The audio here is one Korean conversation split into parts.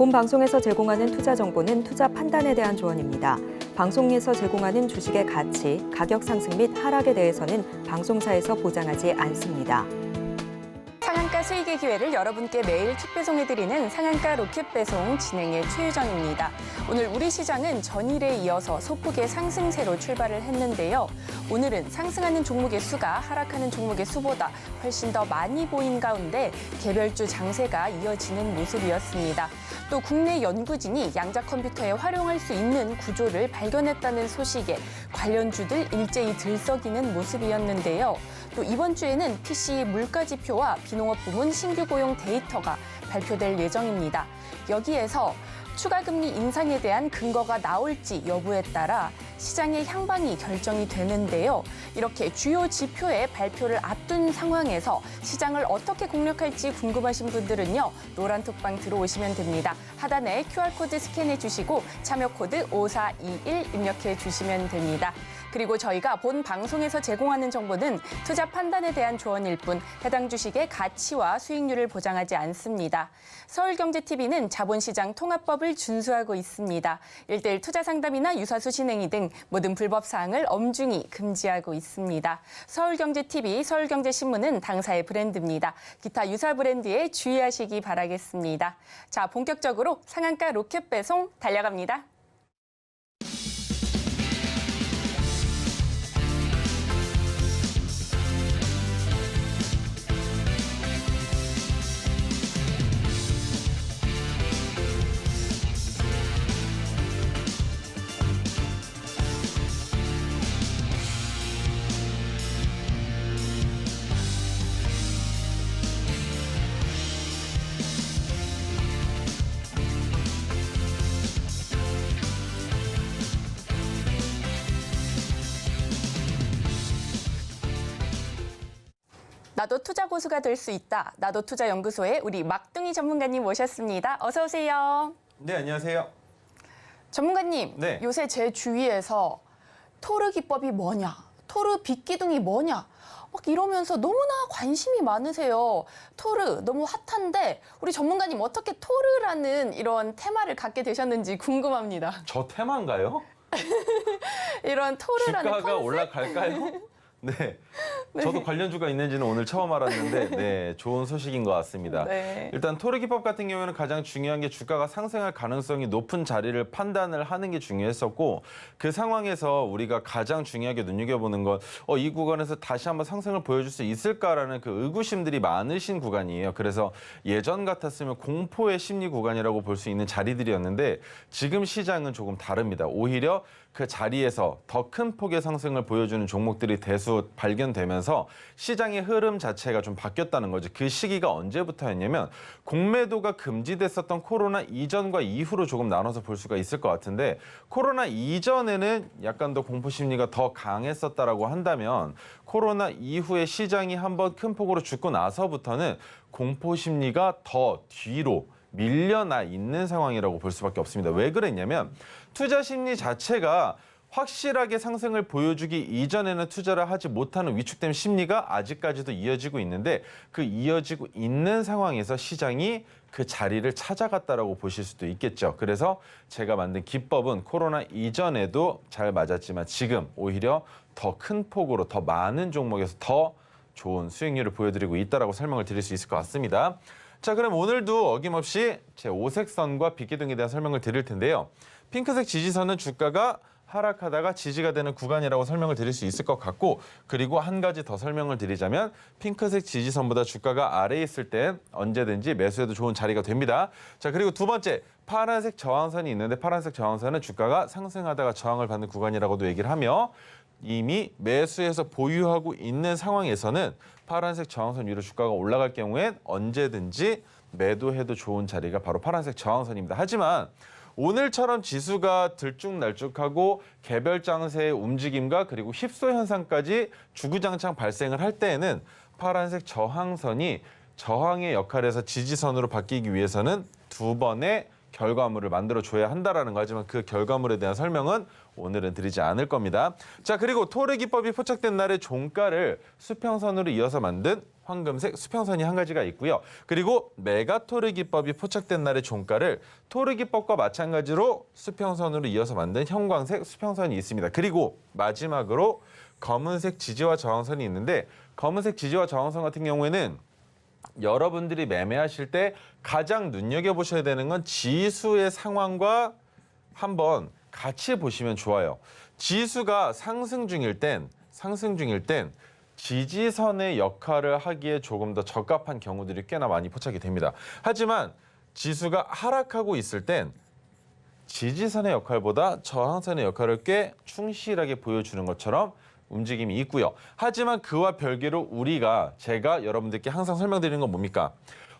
본 방송에서 제공하는 투자 정보는 투자 판단에 대한 조언입니다. 방송에서 제공하는 주식의 가치, 가격 상승 및 하락에 대해서는 방송사에서 보장하지 않습니다. 상한가 수익의 기회를 여러분께 매일 킥 배송해드리는 상한가 로켓 배송 진행의 최유정입니다. 오늘 우리 시장은 전일에 이어서 소폭의 상승세로 출발을 했는데요. 오늘은 상승하는 종목의 수가 하락하는 종목의 수보다 훨씬 더 많이 보인 가운데 개별주 장세가 이어지는 모습이었습니다. 또 국내 연구진이 양자 컴퓨터에 활용할 수 있는 구조를 발견했다는 소식에 관련주들 일제히 들썩이는 모습이었는데요. 또 이번 주에는 PC 물가지표와 비농업 부문 신규 고용 데이터가 발표될 예정입니다. 여기에서 추가 금리 인상에 대한 근거가 나올지 여부에 따라 시장의 향방이 결정이 되는데요. 이렇게 주요 지표의 발표를 앞둔 상황에서 시장을 어떻게 공략할지 궁금하신 분들은요. 노란톡방 들어오시면 됩니다. 하단에 QR코드 스캔해 주시고 참여 코드 5421 입력해 주시면 됩니다. 그리고 저희가 본 방송에서 제공하는 정보는 투자 판단에 대한 조언일 뿐 해당 주식의 가치와 수익률을 보장하지 않습니다. 서울경제TV는 자본시장 통합법을 준수하고 있습니다. 1:1 투자 상담이나 유사수 진행이 등 모든 불법 사항을 엄중히 금지하고 있습니다. 서울경제TV, 서울경제신문은 당사의 브랜드입니다. 기타 유사 브랜드에 주의하시기 바라겠습니다. 자, 본격적으로 상한가 로켓 배송 달려갑니다. 나도 투자 고수가 될 수 있다. 나도 투자 연구소의 우리 막둥이 전문가님 모셨습니다. 어서 오세요. 네, 안녕하세요. 전문가님, 네. 요새 제 주위에서 토르 기법이 뭐냐, 토르 빗기둥이 뭐냐, 막 이러면서 너무나 관심이 많으세요. 토르 너무 핫한데 우리 전문가님 어떻게 토르라는 이런 테마를 갖게 되셨는지 궁금합니다. 저 테마인가요? 이런 토르라는 주가가 컨셉? 올라갈까요? 네. 저도 관련주가 있는지는 오늘 처음 알았는데 네, 좋은 소식인 것 같습니다. 네. 일단 토르 기법 같은 경우에는 가장 중요한 게 주가가 상승할 가능성이 높은 자리를 판단을 하는 게 중요했었고 그 상황에서 우리가 가장 중요하게 눈여겨보는 건 이 구간에서 다시 한번 상승을 보여줄 수 있을까라는 그 의구심들이 많으신 구간이에요. 그래서 예전 같았으면 공포의 심리 구간이라고 볼 수 있는 자리들이었는데 지금 시장은 조금 다릅니다. 오히려 그 자리에서 더 큰 폭의 상승을 보여주는 종목들이 대수 발견되면서 시장의 흐름 자체가 좀 바뀌었다는 거죠. 그 시기가 언제부터였냐면 공매도가 금지됐었던 코로나 이전과 이후로 조금 나눠서 볼 수가 있을 것 같은데 코로나 이전에는 약간 더 공포 심리가 더 강했었다라고 한다면 코로나 이후에 시장이 한번 큰 폭으로 죽고 나서부터는 공포 심리가 더 뒤로 밀려나 있는 상황이라고 볼 수밖에 없습니다. 왜 그랬냐면 투자 심리 자체가 확실하게 상승을 보여주기 이전에는 투자를 하지 못하는 위축된 심리가 아직까지도 이어지고 있는데 그 이어지고 있는 상황에서 시장이 그 자리를 찾아갔다라고 보실 수도 있겠죠. 그래서 제가 만든 기법은 코로나 이전에도 잘 맞았지만 지금 오히려 더 큰 폭으로 더 많은 종목에서 더 좋은 수익률을 보여드리고 있다라고 설명을 드릴 수 있을 것 같습니다. 자, 그럼 오늘도 어김없이 제 오색선과 빗기둥에 대한 설명을 드릴 텐데요. 핑크색 지지선은 주가가 하락하다가 지지가 되는 구간이라고 설명을 드릴 수 있을 것 같고 그리고 한 가지 더 설명을 드리자면 핑크색 지지선보다 주가가 아래에 있을 땐 언제든지 매수해도 좋은 자리가 됩니다. 자, 그리고 두 번째 파란색 저항선이 있는데 파란색 저항선은 주가가 상승하다가 저항을 받는 구간이라고도 얘기를 하며 이미 매수해서 보유하고 있는 상황에서는 파란색 저항선 위로 주가가 올라갈 경우엔 언제든지 매도해도 좋은 자리가 바로 파란색 저항선입니다. 하지만 오늘처럼 지수가 들쭉날쭉하고 개별 장세의 움직임과 그리고 휩소 현상까지 주구장창 발생을 할 때에는 파란색 저항선이 저항의 역할에서 지지선으로 바뀌기 위해서는 두 번의 결과물을 만들어줘야 한다라는 거. 하지만 그 결과물에 대한 설명은 오늘은 드리지 않을 겁니다. 자, 그리고 토르 기법이 포착된 날의 종가를 수평선으로 이어서 만든 황금색 수평선이 한 가지가 있고요. 그리고 메가토르 기법이 포착된 날의 종가를 토르 기법과 마찬가지로 수평선으로 이어서 만든 형광색 수평선이 있습니다. 그리고 마지막으로 검은색 지지와 저항선이 있는데, 검은색 지지와 저항선 같은 경우에는 여러분들이 매매하실 때 가장 눈여겨보셔야 되는 건 지수의 상황과 한번 같이 보시면 좋아요. 지수가 상승 중일 땐 지지선의 역할을 하기에 조금 더 적합한 경우들이 꽤나 많이 포착이 됩니다. 하지만 지수가 하락하고 있을 땐 지지선의 역할보다 저항선의 역할을 꽤 충실하게 보여주는 것처럼 움직임이 있고요. 하지만 그와 별개로 제가 여러분들께 항상 설명드리는 건 뭡니까?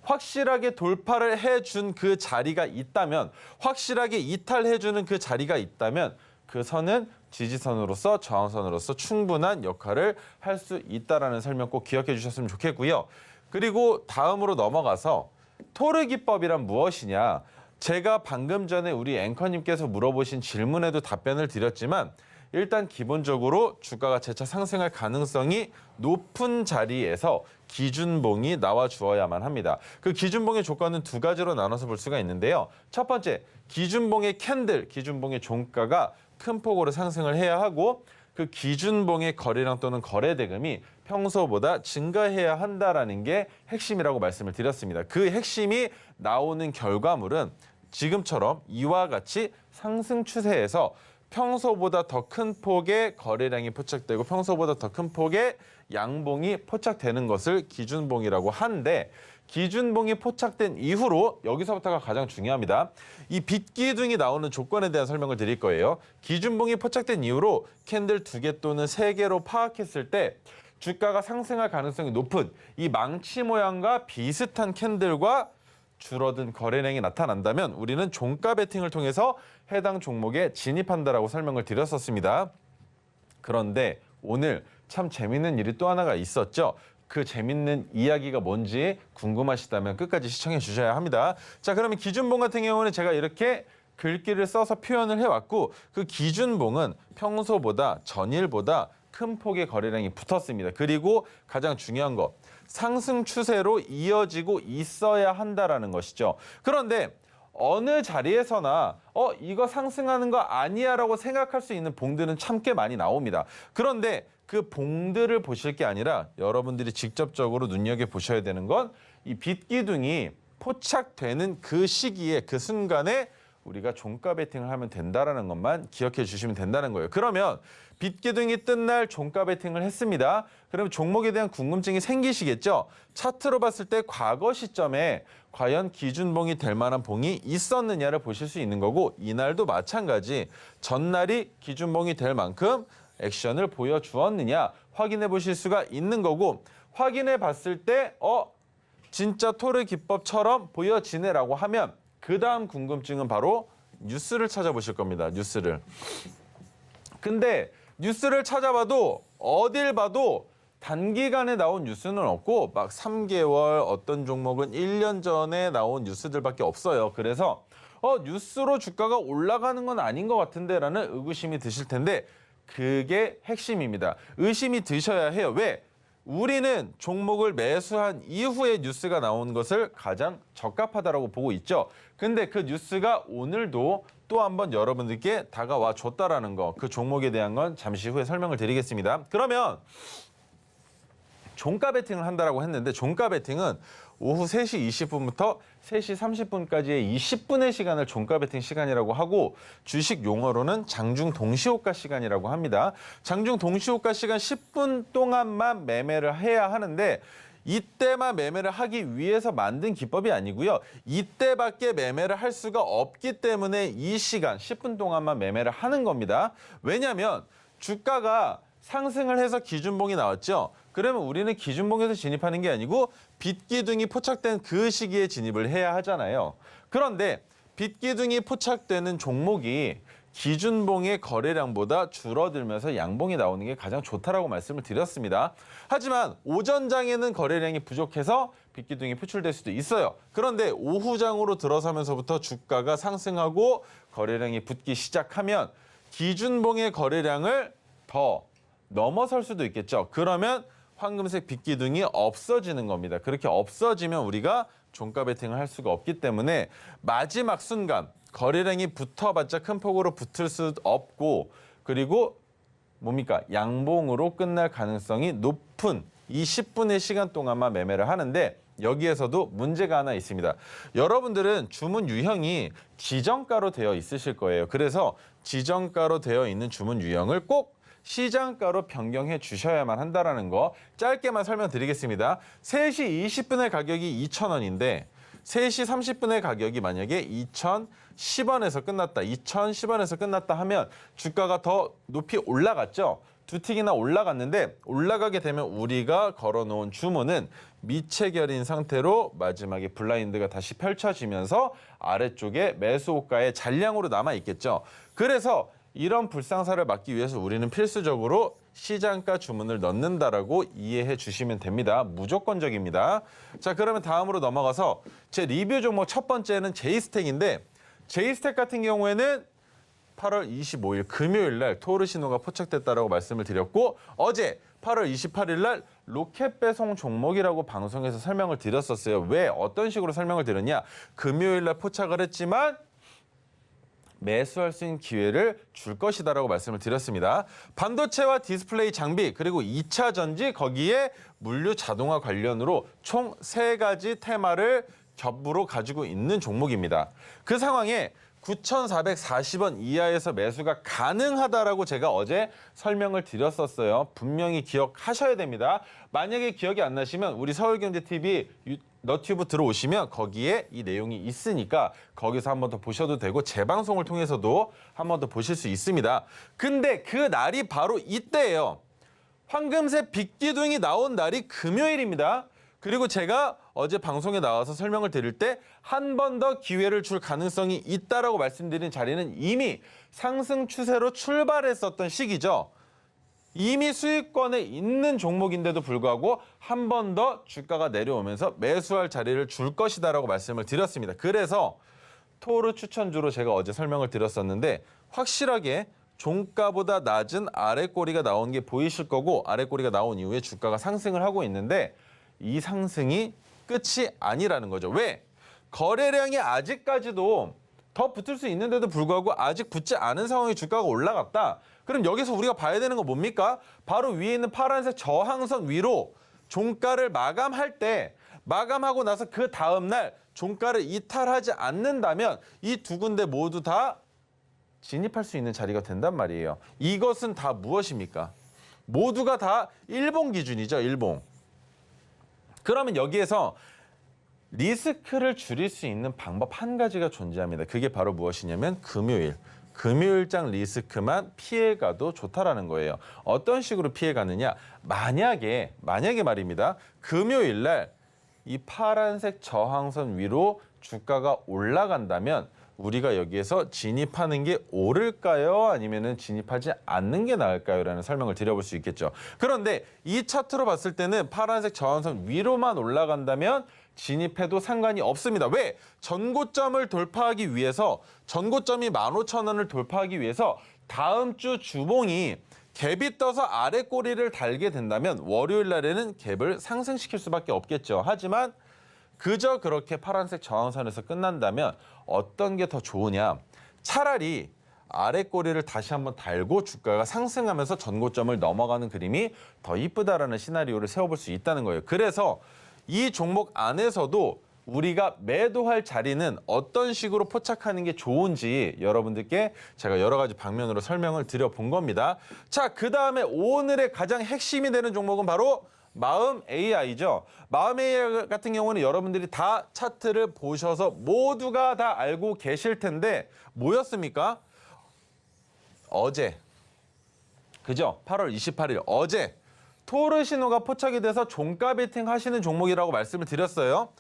확실하게 돌파를 해준 그 자리가 있다면, 확실하게 이탈해주는 그 자리가 있다면 그 선은 지지선으로서 저항선으로서 충분한 역할을 할 수 있다는 설명 꼭 기억해 주셨으면 좋겠고요. 그리고 다음으로 넘어가서 토르 기법이란 무엇이냐? 제가 방금 전에 우리 앵커님께서 물어보신 질문에도 답변을 드렸지만, 일단 기본적으로 주가가 재차 상승할 가능성이 높은 자리에서 기준봉이 나와 주어야만 합니다. 그 기준봉의 조건은 두 가지로 나눠서 볼 수가 있는데요. 첫 번째, 기준봉의 캔들, 기준봉의 종가가 큰 폭으로 상승을 해야 하고, 그 기준봉의 거래량 또는 거래 대금이 평소보다 증가해야 한다라는 게 핵심이라고 말씀을 드렸습니다. 그 핵심이 나오는 결과물은 지금처럼 이와 같이 상승 추세에서 평소보다 더 큰 폭의 거래량이 포착되고 평소보다 더 큰 폭의 양봉이 포착되는 것을 기준봉이라고 하는데, 기준봉이 포착된 이후로 여기서부터가 가장 중요합니다. 이 빛기둥이 나오는 조건에 대한 설명을 드릴 거예요. 기준봉이 포착된 이후로 캔들 2개 또는 3개로 파악했을 때 주가가 상승할 가능성이 높은 이 망치 모양과 비슷한 캔들과 줄어든 거래량이 나타난다면 우리는 종가 베팅을 통해서 해당 종목에 진입한다라고 설명을 드렸었습니다. 그런데 오늘 참 재밌는 일이 또 하나가 있었죠. 그 재밌는 이야기가 뭔지 궁금하시다면 끝까지 시청해 주셔야 합니다. 자, 그러면 기준봉 같은 경우는 제가 이렇게 글귀를 써서 표현을 해왔고, 그 기준봉은 평소보다 전일보다 큰 폭의 거래량이 붙었습니다. 그리고 가장 중요한 거, 상승 추세로 이어지고 있어야 한다라는 것이죠. 그런데 어느 자리에서나 이거 상승하는 거 아니야 라고 생각할 수 있는 봉들은 참 꽤 많이 나옵니다. 그런데 그 봉들을 보실 게 아니라 여러분들이 직접적으로 눈여겨보셔야 되는 건 이 빛기둥이 포착되는 그 시기에, 그 순간에 우리가 종가 베팅을 하면 된다는 것만 기억해 주시면 된다는 거예요. 그러면 빛기둥이 뜬 날 종가 베팅을 했습니다. 그러면 종목에 대한 궁금증이 생기시겠죠? 차트로 봤을 때 과거 시점에 과연 기준봉이 될 만한 봉이 있었느냐를 보실 수 있는 거고, 이날도 마찬가지 전날이 기준봉이 될 만큼 액션을 보여주었느냐 확인해 보실 수가 있는 거고, 확인해 봤을 때 진짜 토르 기법처럼 보여지네라고 하면 그 다음 궁금증은 바로 뉴스를 찾아보실 겁니다. 뉴스를. 근데 뉴스를 찾아봐도 어딜 봐도 단기간에 나온 뉴스는 없고 막 3개월, 어떤 종목은 1년 전에 나온 뉴스들밖에 없어요. 그래서 뉴스로 주가가 올라가는 건 아닌 것 같은데 라는 의구심이 드실 텐데, 그게 핵심입니다. 의심이 드셔야 해요. 왜? 우리는 종목을 매수한 이후에 뉴스가 나온 것을 가장 적합하다고 보고 있죠. 근데 그 뉴스가 오늘도 또 한번 여러분들께 다가와 줬다라는 거, 그 종목에 대한 건 잠시 후에 설명을 드리겠습니다. 그러면 종가 베팅을 한다라고 했는데, 종가 베팅은 오후 3시 20분부터 3시 30분까지의 이 10분의 시간을 종가 베팅 시간이라고 하고, 주식 용어로는 장중 동시호가 시간이라고 합니다. 장중 동시호가 시간 10분 동안만 매매를 해야 하는데, 이때만 매매를 하기 위해서 만든 기법이 아니고요. 이때밖에 매매를 할 수가 없기 때문에 이 시간 10분 동안만 매매를 하는 겁니다. 왜냐하면 주가가 상승을 해서 기준봉이 나왔죠. 그러면 우리는 기준봉에서 진입하는 게 아니고 빛기둥이 포착된 그 시기에 진입을 해야 하잖아요. 그런데 빛기둥이 포착되는 종목이 기준봉의 거래량보다 줄어들면서 양봉이 나오는 게 가장 좋다라고 말씀을 드렸습니다. 하지만 오전장에는 거래량이 부족해서 빗기둥이 표출될 수도 있어요. 그런데 오후장으로 들어서면서부터 주가가 상승하고 거래량이 붙기 시작하면 기준봉의 거래량을 더 넘어설 수도 있겠죠. 그러면 황금색 빗기둥이 없어지는 겁니다. 그렇게 없어지면 우리가 종가 베팅을 할 수가 없기 때문에 마지막 순간 거래량이 붙어봤자 큰 폭으로 붙을 수 없고 그리고 뭡니까? 양봉으로 끝날 가능성이 높은 이 10분의 시간 동안만 매매를 하는데 여기에서도 문제가 하나 있습니다. 여러분들은 주문 유형이 지정가로 되어 있으실 거예요. 그래서 지정가로 되어 있는 주문 유형을 꼭 시장가로 변경해 주셔야만 한다는 거 짧게만 설명드리겠습니다. 3시 20분의 가격이 2,000원인데 3시 30분의 가격이 만약에 2,010원에서 끝났다. 2,010원에서 끝났다 하면 주가가 더 높이 올라갔죠. 두 틱이나 올라갔는데 올라가게 되면 우리가 걸어놓은 주문은 미체결인 상태로 마지막에 블라인드가 다시 펼쳐지면서 아래쪽에 매수 호가의 잔량으로 남아있겠죠. 그래서 이런 불상사를 막기 위해서 우리는 필수적으로 시장가 주문을 넣는다라고 이해해 주시면 됩니다. 무조건적입니다. 자, 그러면 다음으로 넘어가서 제 리뷰 종목 첫 번째는 제이스텍인데 제이스텍 같은 경우에는 8월 25일 금요일 날 토르 신호가 포착됐다라고 말씀을 드렸고 어제 8월 28일 날 로켓 배송 종목이라고 방송에서 설명을 드렸었어요. 왜 어떤 식으로 설명을 드렸냐? 금요일 날 포착을 했지만 매수할 수 있는 기회를 줄 것이다라고 말씀을 드렸습니다. 반도체와 디스플레이 장비 그리고 2차 전지 거기에 물류 자동화 관련으로 총 3가지 테마를 겹으로 가지고 있는 종목입니다. 그 상황에 9,440원 이하에서 매수가 가능하다라고 제가 어제 설명을 드렸었어요. 분명히 기억하셔야 됩니다. 만약에 기억이 안 나시면 우리 서울경제TV 너튜브 들어오시면 거기에 이 내용이 있으니까 거기서 한 번 더 보셔도 되고 재방송을 통해서도 한 번 더 보실 수 있습니다. 근데 그 날이 바로 이때예요. 황금색 빗기둥이 나온 날이 금요일입니다. 그리고 제가 어제 방송에 나와서 설명을 드릴 때 한 번 더 기회를 줄 가능성이 있다라고 말씀드린 자리는 이미 상승 추세로 출발했었던 시기죠. 이미 수익권에 있는 종목인데도 불구하고 한 번 더 주가가 내려오면서 매수할 자리를 줄 것이다라고 말씀을 드렸습니다. 그래서 토르 추천주로 제가 어제 설명을 드렸었는데 확실하게 종가보다 낮은 아래꼬리가 나온 게 보이실 거고 아래꼬리가 나온 이후에 주가가 상승을 하고 있는데 이 상승이 끝이 아니라는 거죠. 왜? 거래량이 아직까지도 더 붙을 수 있는데도 불구하고 아직 붙지 않은 상황에 주가가 올라갔다. 그럼 여기서 우리가 봐야 되는 건 뭡니까? 바로 위에 있는 파란색 저항선 위로 종가를 마감할 때 마감하고 나서 그 다음 날 종가를 이탈하지 않는다면 이 두 군데 모두 다 진입할 수 있는 자리가 된단 말이에요. 이것은 다 무엇입니까? 모두가 다 일봉 기준이죠. 일봉. 그러면 여기에서 리스크를 줄일 수 있는 방법 한 가지가 존재합니다. 그게 바로 무엇이냐면 금요일장 리스크만 피해가도 좋다라는 거예요. 어떤 식으로 피해가느냐? 만약에 말입니다. 금요일 날 이 파란색 저항선 위로 주가가 올라간다면 우리가 여기에서 진입하는 게 옳을까요? 아니면은 진입하지 않는 게 나을까요? 라는 설명을 드려볼 수 있겠죠. 그런데 이 차트로 봤을 때는 파란색 저항선 위로만 올라간다면 진입해도 상관이 없습니다. 왜? 전고점을 돌파하기 위해서 전고점이 15,000원을 돌파하기 위해서 다음 주 주봉이 갭이 떠서 아래 꼬리를 달게 된다면 월요일 날에는 갭을 상승시킬 수밖에 없겠죠. 하지만 그저 그렇게 파란색 저항선에서 끝난다면 어떤 게 더 좋으냐? 차라리 아래 꼬리를 다시 한번 달고 주가가 상승하면서 전고점을 넘어가는 그림이 더 이쁘다라는 시나리오를 세워볼 수 있다는 거예요. 그래서 이 종목 안에서도 우리가 매도할 자리는 어떤 식으로 포착하는 게 좋은지 여러분들께 제가 여러 가지 방면으로 설명을 드려본 겁니다. 자, 그 다음에 오늘의 가장 핵심이 되는 종목은 바로 마음 AI죠. 마음 AI 같은 경우는 여러분들이 다 차트를 보셔서 모두가 다 알고 계실 텐데 뭐였습니까? 어제, 그죠? 8월 28일 어제 토르 신호가 포착이 돼서 종가 베팅 하시는 종목이라고 말씀을 드렸어요.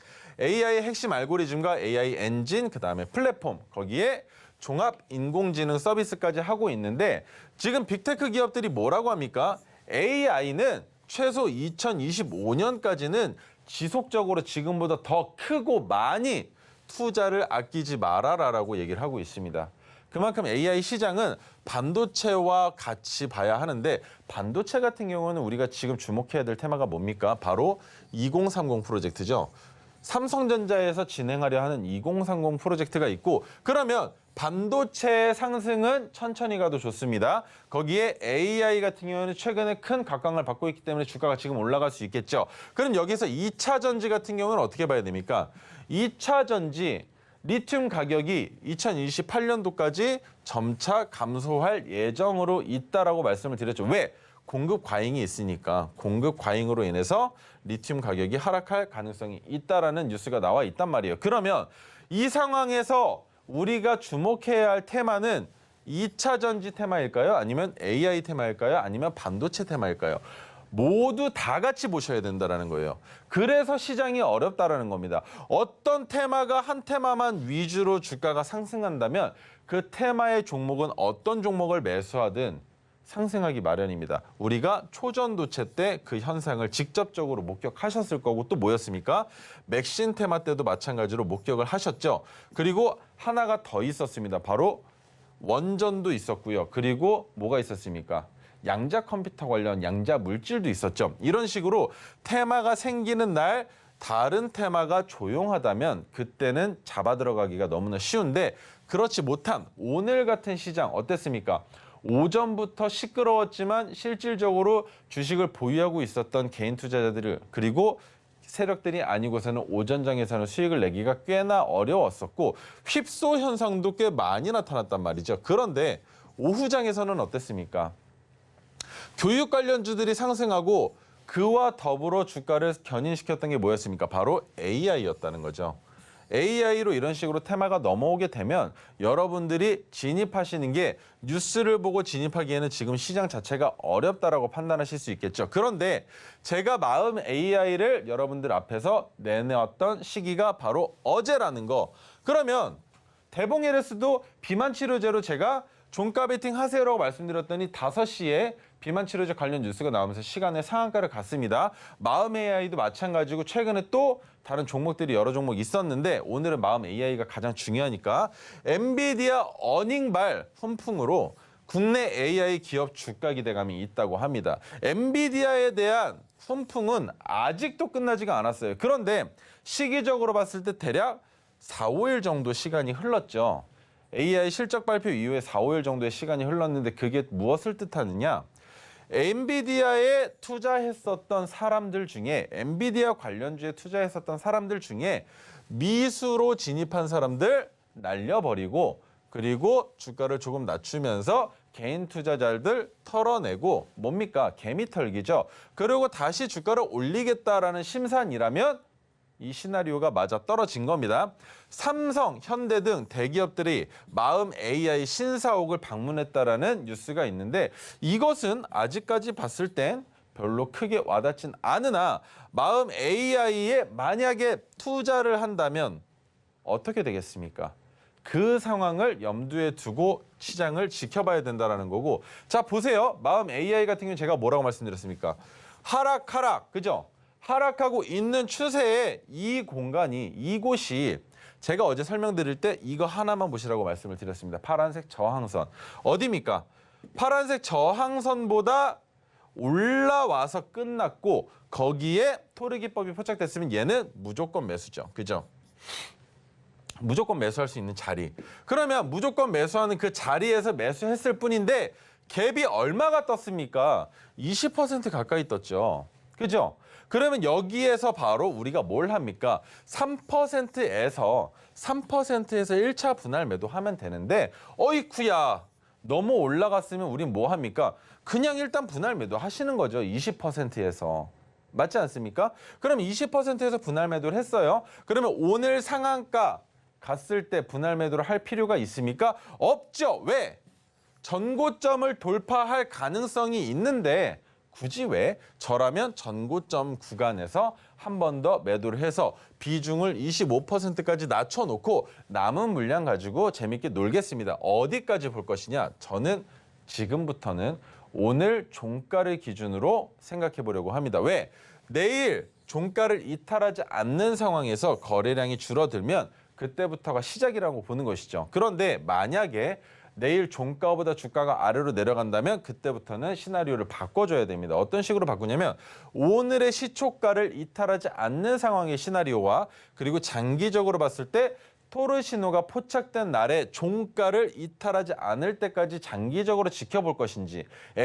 AI의 핵심 알고리즘과 AI 엔진, 그다음에 플랫폼, 거기에 종합 인공지능 서비스까지 하고 있는데 지금 빅테크 기업들이 뭐라고 합니까? AI는 최소 2025년까지는 지속적으로 지금보다 더 크고 많이 투자를 아끼지 말아라라고 얘기를 하고 있습니다. 그만큼 AI 시장은 반도체와 같이 봐야 하는데 반도체 같은 경우는 우리가 지금 주목해야 될 테마가 뭡니까? 바로 2030 프로젝트죠. 삼성전자에서 진행하려 하는 2030 프로젝트가 있고 그러면 반도체 상승은 천천히 가도 좋습니다. 거기에 AI 같은 경우는 최근에 큰 각광을 받고 있기 때문에 주가가 지금 올라갈 수 있겠죠. 그럼 여기서 2차 전지 같은 경우는 어떻게 봐야 됩니까? 2차 전지 리튬 가격이 2028년도까지 점차 감소할 예정으로 있다라고 말씀을 드렸죠. 왜? 공급 과잉이 있으니까 공급 과잉으로 인해서 리튬 가격이 하락할 가능성이 있다라는 뉴스가 나와 있단 말이에요. 그러면 이 상황에서 우리가 주목해야 할 테마는 2차 전지 테마일까요? 아니면 AI 테마일까요? 아니면 반도체 테마일까요? 모두 다 같이 보셔야 된다는 거예요. 그래서 시장이 어렵다라는 겁니다. 어떤 테마가 한 테마만 위주로 주가가 상승한다면 그 테마의 종목은 어떤 종목을 매수하든 상승하기 마련입니다. 우리가 초전도체 때 그 현상을 직접적으로 목격하셨을 거고 또 뭐였습니까? 맥신 테마 때도 마찬가지로 목격을 하셨죠. 그리고 하나가 더 있었습니다. 바로 원전도 있었고요. 그리고 뭐가 있었습니까? 양자 컴퓨터 관련 양자 물질도 있었죠. 이런 식으로 테마가 생기는 날 다른 테마가 조용하다면 그때는 잡아 들어가기가 너무나 쉬운데 그렇지 못한 오늘 같은 시장 어땠습니까? 오전부터 시끄러웠지만 실질적으로 주식을 보유하고 있었던 개인 투자자들 그리고 세력들이 아니고서는 오전장에서는 수익을 내기가 꽤나 어려웠었고 휩소 현상도 꽤 많이 나타났단 말이죠. 그런데 오후장에서는 어땠습니까? 교육 관련주들이 상승하고 그와 더불어 주가를 견인시켰던 게 뭐였습니까? 바로 AI였다는 거죠. AI로 이런 식으로 테마가 넘어오게 되면 여러분들이 진입하시는 게 뉴스를 보고 진입하기에는 지금 시장 자체가 어렵다라고 판단하실 수 있겠죠. 그런데 제가 마음 AI를 여러분들 앞에서 내놓았던 시기가 바로 어제라는 거. 그러면 대봉에르스도 비만 치료제로 제가 종가 베팅 하세요라고 말씀드렸더니 5시에 비만 치료제 관련 뉴스가 나오면서 시간의 상한가를 갔습니다. 마음 AI도 마찬가지고 최근에 또 다른 종목들이 여러 종목 있었는데 오늘은 마음 AI가 가장 중요하니까 엔비디아 어닝발 훈풍으로 국내 AI 기업 주가 기대감이 있다고 합니다. 엔비디아에 대한 훈풍은 아직도 끝나지가 않았어요. 그런데 시기적으로 봤을 때 대략 4, 5일 정도 시간이 흘렀죠. AI 실적 발표 이후에 4, 5일 정도의 시간이 흘렀는데 그게 무엇을 뜻하느냐? 엔비디아에 투자했었던 사람들 중에 엔비디아 관련주에 투자했었던 사람들 중에 미수로 진입한 사람들 날려버리고 그리고 주가를 조금 낮추면서 개인 투자자들 털어내고 뭡니까? 개미털기죠. 그리고 다시 주가를 올리겠다라는 심산이라면 이 시나리오가 맞아 떨어진 겁니다. 삼성, 현대 등 대기업들이 마음 AI 신사옥을 방문했다라는 뉴스가 있는데 이것은 아직까지 봤을 땐 별로 크게 와닿진 않으나 마음 AI에 만약에 투자를 한다면 어떻게 되겠습니까? 그 상황을 염두에 두고 시장을 지켜봐야 된다는 거고 자 보세요. 마음 AI 같은 경우는 제가 뭐라고 말씀드렸습니까? 하락, 그죠? 하락하고 있는 추세에 이 공간이 이곳이 제가 어제 설명드릴 때 이거 하나만 보시라고 말씀을 드렸습니다. 파란색 저항선. 어디입니까? 파란색 저항선보다 올라와서 끝났고 거기에 토르기법이 포착됐으면 얘는 무조건 매수죠. 그죠? 무조건 매수할 수 있는 자리. 그러면 무조건 매수하는 그 자리에서 매수했을 뿐인데 갭이 얼마가 떴습니까? 20% 가까이 떴죠. 그죠? 그러면 여기에서 바로 우리가 뭘 합니까? 3%에서 1차 분할 매도하면 되는데 어이쿠야 너무 올라갔으면 우린 뭐 합니까? 그냥 일단 분할 매도 하시는 거죠. 20%에서. 맞지 않습니까? 그럼 20%에서 분할 매도를 했어요. 그러면 오늘 상한가 갔을 때 분할 매도를 할 필요가 있습니까? 없죠. 왜? 전고점을 돌파할 가능성이 있는데 굳이 왜? 저라면 전고점 구간에서 한 번 더 매도를 해서 비중을 25%까지 낮춰놓고 남은 물량 가지고 재밌게 놀겠습니다. 어디까지 볼 것이냐? 저는 지금부터는 오늘 종가를 기준으로 생각해 보려고 합니다. 왜? 내일 종가를 이탈하지 않는 상황에서 거래량이 줄어들면 그때부터가 시작이라고 보는 것이죠. 그런데 만약에 내일 종가보다 주가가 아래로 내려간다면 그때부터는 시나리오를 바꿔줘야 됩니다. 어떤 식으로 바꾸냐면 오늘의 시초가를 이탈하지 않는 상황의 시나리오와 그리고 장기적으로 봤을 때 토르 신호가 포착된 날에 종가를 이탈하지 않을 때까지 장기적으로 지켜볼 것인지에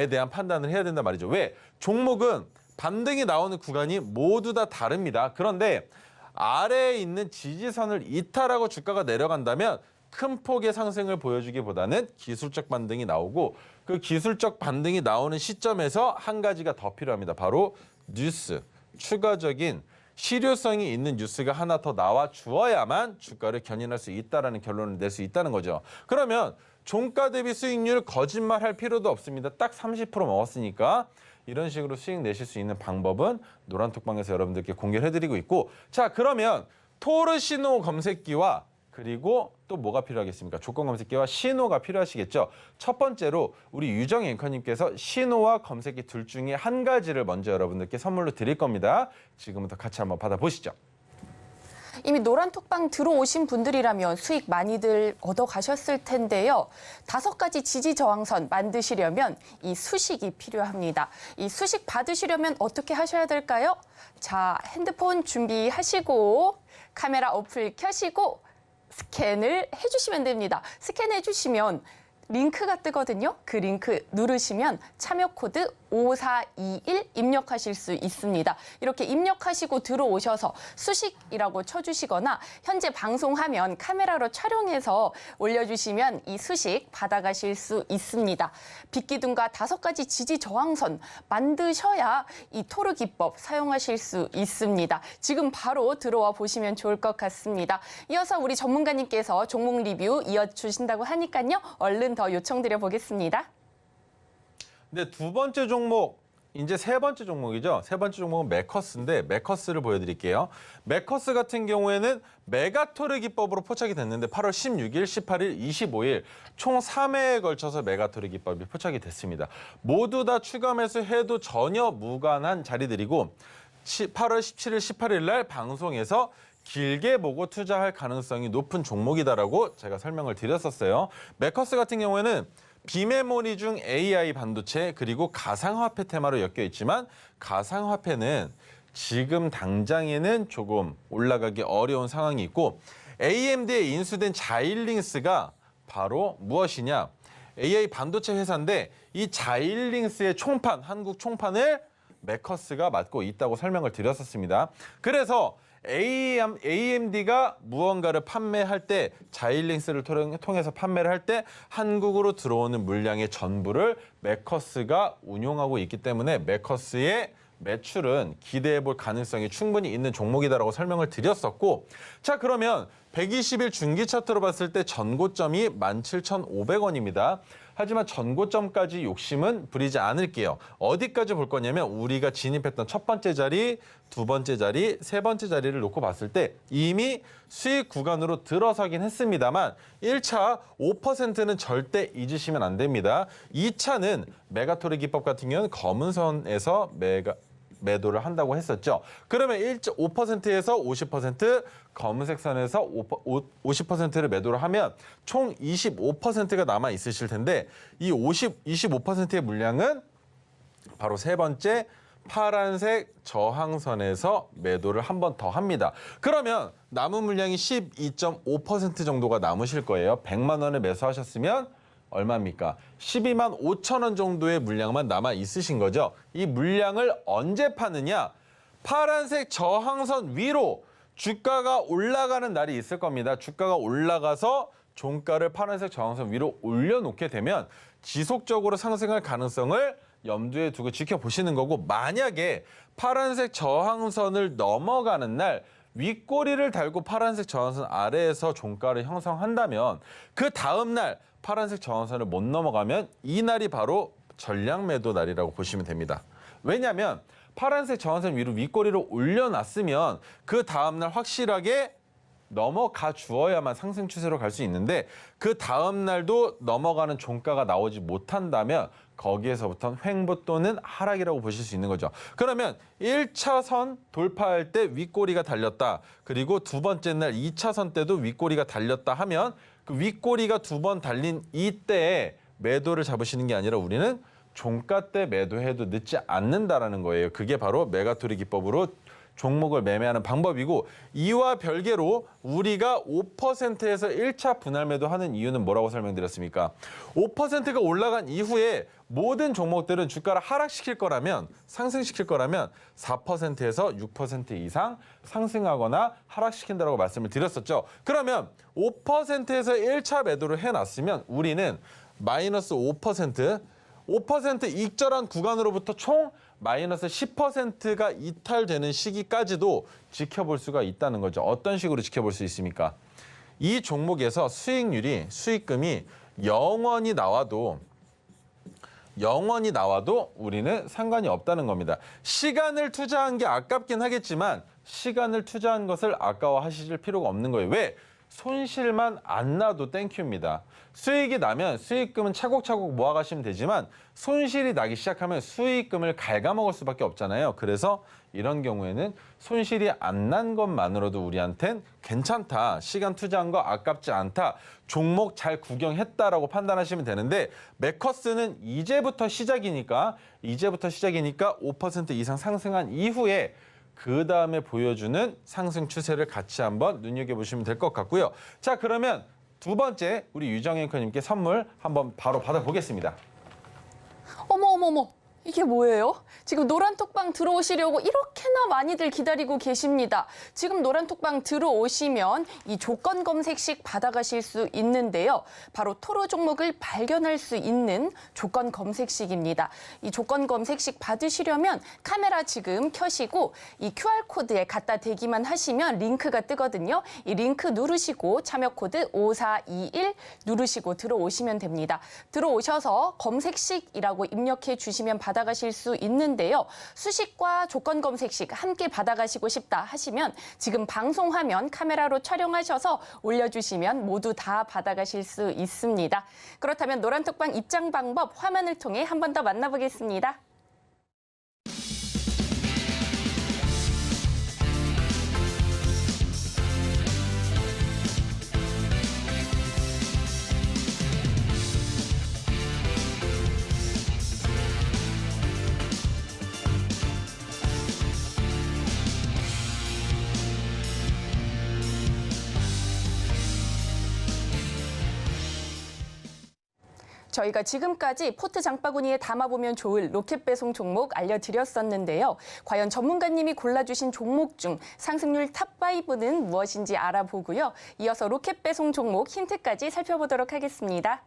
대한 판단을 해야 된단 말이죠. 왜? 종목은 반등이 나오는 구간이 모두 다 다릅니다. 그런데 아래에 있는 지지선을 이탈하고 주가가 내려간다면 큰 폭의 상승을 보여주기보다는 기술적 반등이 나오고 그 기술적 반등이 나오는 시점에서 한 가지가 더 필요합니다. 바로 뉴스, 추가적인 실효성이 있는 뉴스가 하나 더 나와 주어야만 주가를 견인할 수 있다는 결론을 낼 수 있다는 거죠. 그러면 종가 대비 수익률 거짓말할 필요도 없습니다. 딱 30% 먹었으니까 이런 식으로 수익 내실 수 있는 방법은 노란톡방에서 여러분들께 공개를 해드리고 있고 자 그러면 토르 신호 검색기와 그리고 또 뭐가 필요하겠습니까? 조건 검색기와 신호가 필요하시겠죠. 첫 번째로 우리 유정 앵커님께서 신호와 검색기 둘 중에 한 가지를 먼저 여러분들께 선물로 드릴 겁니다. 지금부터 같이 한번 받아보시죠. 이미 노란톡방 들어오신 분들이라면 수익 많이들 얻어가셨을 텐데요. 5가지 지지 저항선 만드시려면 이 수식이 필요합니다. 이 수식 받으시려면 어떻게 하셔야 될까요? 자, 핸드폰 준비하시고 카메라 어플 켜시고 스캔을 해주시면 됩니다. 스캔해주시면 링크가 뜨거든요. 그 링크 누르시면 참여 코드 5421 입력하실 수 있습니다. 이렇게 입력하시고 들어오셔서 수식이라고 쳐주시거나 현재 방송하면 카메라로 촬영해서 올려주시면 이 수식 받아가실 수 있습니다. 빗기둥과 5가지 지지 저항선 만드셔야 이 토르 기법 사용하실 수 있습니다. 지금 바로 들어와 보시면 좋을 것 같습니다. 이어서 우리 전문가님께서 종목 리뷰 이어주신다고 하니까요. 얼른 더 요청드려 보겠습니다. 네, 두 번째 종목, 이제 세 번째 종목이죠. 세 번째 종목은 메커스인데 메커스를 보여드릴게요. 메커스 같은 경우에는 메가토르 기법으로 포착이 됐는데 8월 16일, 18일, 25일 총 3회에 걸쳐서 메가토르 기법이 포착이 됐습니다. 모두 다 추가 매수해도 전혀 무관한 자리들이고 8월 17일, 18일 날 방송에서 길게 보고 투자할 가능성이 높은 종목이다라고 제가 설명을 드렸었어요. 메커스 같은 경우에는 비메모리 중 AI 반도체 그리고 가상화폐 테마로 엮여 있지만 가상화폐는 지금 당장에는 조금 올라가기 어려운 상황이 있고 AMD에 인수된 자일링스가 바로 무엇이냐? AI 반도체 회사인데 이 자일링스의 총판, 한국 총판을 메커스가 맡고 있다고 설명을 드렸었습니다. 그래서 AMD가 무언가를 판매할 때 자일링스를 통해서 판매를 할 때 한국으로 들어오는 물량의 전부를 메커스가 운용하고 있기 때문에 메커스의 매출은 기대해 볼 가능성이 충분히 있는 종목이다라고 설명을 드렸었고 자 그러면 120일 중기 차트로 봤을 때 전고점이 17,500원입니다. 하지만 전고점까지 욕심은 부리지 않을게요. 어디까지 볼 거냐면 우리가 진입했던 첫 번째 자리, 두 번째 자리, 세 번째 자리를 놓고 봤을 때 이미 수익 구간으로 들어서긴 했습니다만 1차 5%는 절대 잊으시면 안 됩니다. 2차는 메가토르 기법 같은 경우는 검은 선에서 매도를 한다고 했었죠. 그러면 5%에서 50%, 검은색 선에서 50%를 매도를 하면 총 25%가 남아 있으실 텐데 이 25%의 물량은 바로 세 번째 파란색 저항선에서 매도를 한 번 더 합니다. 그러면 남은 물량이 12.5% 정도가 남으실 거예요. 100만 원을 매수하셨으면 얼마입니까? 12만 5천 원 정도의 물량만 남아 있으신 거죠. 이 물량을 언제 파느냐? 파란색 저항선 위로 주가가 올라가는 날이 있을 겁니다. 주가가 올라가서 종가를 파란색 저항선 위로 올려놓게 되면 지속적으로 상승할 가능성을 염두에 두고 지켜보시는 거고 만약에 파란색 저항선을 넘어가는 날 윗꼬리를 달고 파란색 저항선 아래에서 종가를 형성한다면 그 다음 날 파란색 저항선을 못 넘어가면 이 날이 바로 전량 매도 날이라고 보시면 됩니다. 왜냐하면 파란색 저항선 위로 윗꼬리를 올려놨으면 그 다음날 확실하게 넘어가 주어야만 상승 추세로 갈 수 있는데 그 다음 날도 넘어가는 종가가 나오지 못한다면 거기에서부터는 횡보 또는 하락이라고 보실 수 있는 거죠. 그러면 1차선 돌파할 때 윗꼬리가 달렸다. 그리고 두 번째 날 2차선 때도 윗꼬리가 달렸다 하면 그 윗꼬리가 두 번 달린 이때에 매도를 잡으시는 게 아니라 우리는 종가 때 매도해도 늦지 않는다라는 거예요. 그게 바로 메가토리 기법으로 종목을 매매하는 방법이고 이와 별개로 우리가 5%에서 1차 분할 매도하는 이유는 뭐라고 설명드렸습니까? 5%가 올라간 이후에 모든 종목들은 주가를 하락시킬 거라면 상승시킬 거라면 4%에서 6% 이상 상승하거나 하락시킨다고 말씀을 드렸었죠. 그러면 5%에서 1차 매도를 해놨으면 우리는 마이너스 5% 익절한 구간으로부터 총 마이너스 10%가 이탈되는 시기까지도 지켜볼 수가 있다는 거죠. 어떤 식으로 지켜볼 수 있습니까? 이 종목에서 수익금이 영원히 나와도 우리는 상관이 없다는 겁니다. 시간을 투자한 게 아깝긴 하겠지만 시간을 투자한 것을 아까워하실 필요가 없는 거예요. 왜? 손실만 안 나도 땡큐입니다. 수익이 나면 수익금은 차곡차곡 모아가시면 되지만 손실이 나기 시작하면 수익금을 갉아먹을 수밖에 없잖아요. 그래서 이런 경우에는 손실이 안 난 것만으로도 우리한텐 괜찮다. 시간 투자한 거 아깝지 않다. 종목 잘 구경했다라고 판단하시면 되는데 메커스는 이제부터 시작이니까 5% 이상 상승한 이후에 그 다음에 보여주는 상승 추세를 같이 한번 눈여겨보시면 될 것 같고요. 자, 그러면 두 번째 우리 유정 앵커님께 선물 한번 바로 받아보겠습니다. 어머. 이게 뭐예요? 지금 노란톡방 들어오시려고 이렇게나 많이들 기다리고 계십니다. 지금 노란톡방 들어오시면 이 조건 검색식 받아가실 수 있는데요. 바로 토로 종목을 발견할 수 있는 조건 검색식입니다. 이 조건 검색식 받으시려면 카메라 지금 켜시고 이 QR코드에 갖다 대기만 하시면 링크가 뜨거든요. 이 링크 누르시고 참여 코드 5421 누르시고 들어오시면 됩니다. 들어오셔서 검색식이라고 입력해 주시면 받아가실 수 있는데요. 수식과 조건 검색식 함께 받아가시고 싶다 하시면 지금 방송 화면 카메라로 촬영하셔서 올려주시면 모두 다 받아가실 수 있습니다. 그렇다면 노란톡방 입장 방법 화면을 통해 한 번 더 만나보겠습니다. 저희가 지금까지 포트 장바구니에 담아보면 좋을 로켓 배송 종목 알려드렸었는데요. 과연 전문가님이 골라주신 종목 중 상승률 탑5는 무엇인지 알아보고요. 이어서 로켓 배송 종목 힌트까지 살펴보도록 하겠습니다.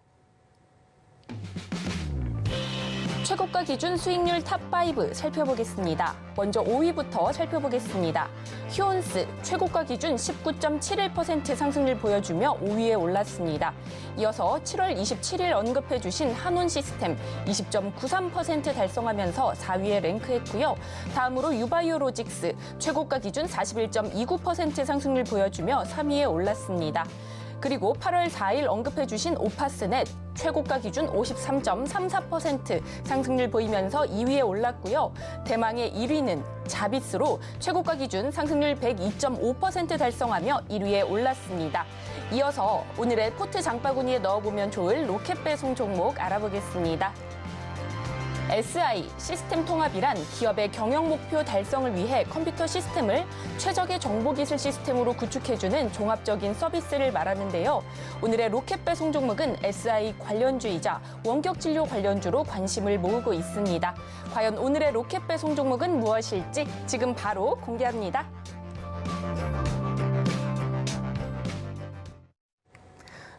최고가 기준 수익률 탑5 살펴보겠습니다. 먼저 5위부터 살펴보겠습니다. 휴온스 최고가 기준 19.71% 상승률 보여주며 5위에 올랐습니다. 이어서 7월 27일 언급해 주신 한온시스템 20.93% 달성하면서 4위에 랭크했고요. 다음으로 유바이오로직스 최고가 기준 41.29% 상승률 보여주며 3위에 올랐습니다. 그리고 8월 4일 언급해 주신 오파스넷 최고가 기준 53.34% 상승률 보이면서 2위에 올랐고요. 대망의 1위는 자비스로 최고가 기준 상승률 102.5% 달성하며 1위에 올랐습니다. 이어서 오늘의 포트 장바구니에 넣어보면 좋을 로켓 배송 종목 알아보겠습니다. SI 시스템 통합이란 기업의 경영 목표 달성을 위해 컴퓨터 시스템을 최적의 정보기술 시스템으로 구축해주는 종합적인 서비스를 말하는데요. 오늘의 로켓 배송 종목은 SI 관련주이자 원격진료 관련주로 관심을 모으고 있습니다. 과연 오늘의 로켓 배송 종목은 무엇일지 지금 바로 공개합니다.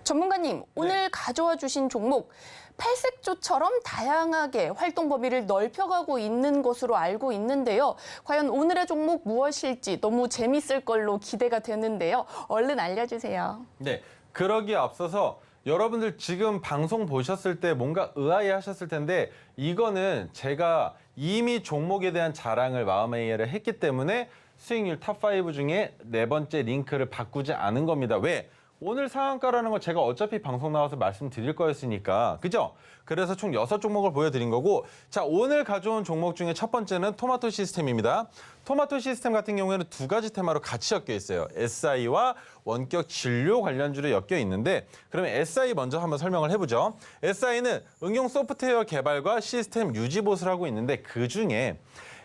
전문가님, 오늘 가져와 주신 종목 팔색조처럼 다양하게 활동 범위를 넓혀가고 있는 것으로 알고 있는데요. 과연 오늘의 종목 무엇일지 너무 재밌을 걸로 기대가 되는데요. 얼른 알려주세요. 네, 그러기에 앞서서 여러분들 지금 방송 보셨을 때 뭔가 의아해 하셨을 텐데 이거는 제가 이미 종목에 대한 자랑을 마음의 이해를 했기 때문에 수익률 탑5 중에 4번째 링크를 바꾸지 않은 겁니다. 왜? 오늘 상한가라는 거 제가 어차피 방송 나와서 말씀드릴 거였으니까. 그죠? 그래서 총 6종목을 보여드린 거고 자, 오늘 가져온 종목 중에 첫 번째는 토마토 시스템입니다. 토마토 시스템 같은 경우에는 두 가지 테마로 같이 엮여 있어요. SI와 원격 진료 관련주로 엮여 있는데 그러면 SI 먼저 한번 설명을 해보죠. SI는 응용 소프트웨어 개발과 시스템 유지 보수를 하고 있는데 그중에